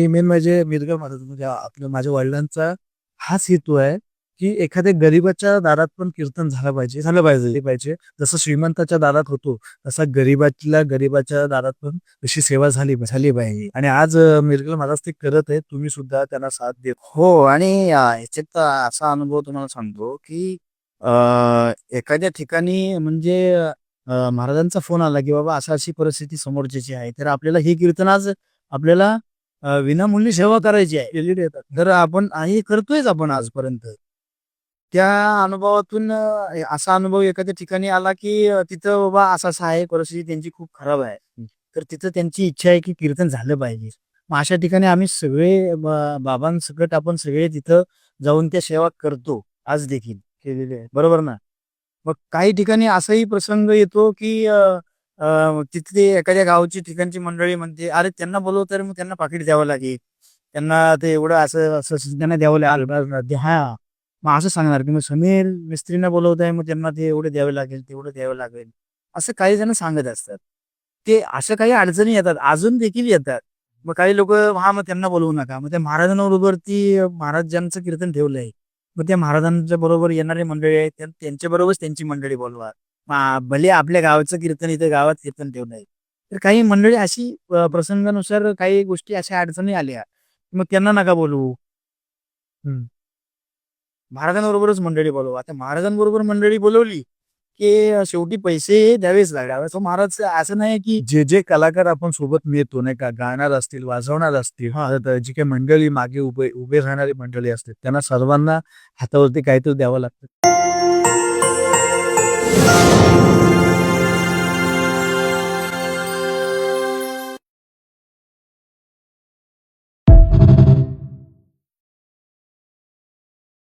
Main म्हणजे मिरगा महाराज म्हणजे आपल्या माझ्या वडिलांचा हाच हेतू आहे, की एखाद्या गरीबाच्या दारात पण कीर्तन झालं पाहिजे. जसं श्रीमंताच्या दारात होतो, तसा गरीबाच्या दारात पण तशी सेवा झाली पाहिजे. आणि आज मिरगल महाराज ते करत आहेत. तुम्ही सुद्धा त्यांना साथ देत. हो आणि ह्याच्यात असा अनुभव तुम्हाला सांगतो, की एखाद्या ठिकाणी म्हणजे महाराजांचा फोन आला, की बाबा अशी-अशी परिस्थिती समोरच्याची आहे. तर आपल्याला हे कीर्तन आज आपल्याला विनामूल्य सेवा करायची आहे. केलेले आहेत. तर आपण हे करतोयच आपण आजपर्यंत. त्या अनुभवातून असा अनुभव एखाद्या ठिकाणी आला, की तिथं बाबा असं-असं आहे, परिस्थिती त्यांची खूप खराब आहे. तर तिथं त्यांची इच्छा आहे, की कीर्तन झालं पाहिजे. मग अशा ठिकाणी आम्ही सगळे बाबांसकट आपण सगळे तिथं जाऊन त्या सेवा करतो आज देखील. केलेले आहेत. बरोबर ना? मग काही ठिकाणी असाही प्रसंग येतो, की अ, अ, तिथली एखाद्या गावची ठिकाणची मंडळी म्हणते, "अरे त्यांना बोलवलं तर मग त्यांना पाकीट द्यावं लागेल. त्यांना ते एवढं असं त्यांना द्यावं लागेल." हां. मग असं सांगणार, की मग समीर मिस्त्रींना बोलवताय, मग त्यांना ते एवढे द्यावे लागेल, तेवढं द्यावं लागेल. असं काही जण सांगत असतात. ते अशा काही अडचणी येतात, अजून देखील येतात. मग काही लोकं, "हां, मग त्यांना बोलवू नका." मग त्या महाराजांबरोबर महाराज ज्यांचं कीर्तन ठेवलंय, मग त्या महाराजांच्या बरोबर येणारे मंडळी आहेत, त्यांच्याबरोबरच त्यांची मंडळी बोलवा. भले आपल्या गावाचं कीर्तन इथं गावात कीर्तन ठेवलंय. तर काही मंडळी अशी प्रसंगानुसार काही गोष्टी अशा अडचणी आल्या, मग त्यांना नका बोलवू. हं. महाराजांबरोबरच मंडळी बोलवा. आता महाराजांबरोबर मंडळी बोलवली, की शेवटी पैसे द्यावेच लागणार. असं महाराज असं नाही की जे कलाकार आपण सोबत नेतो नाही का, गाणार असतील, वाजवणार असतील, हां, तर जी काही मंडळी मागे उभे उभे राहणारी मंडळी असते, त्यांना सर्वांना हातावरती काहीतरी द्यावं लागतं.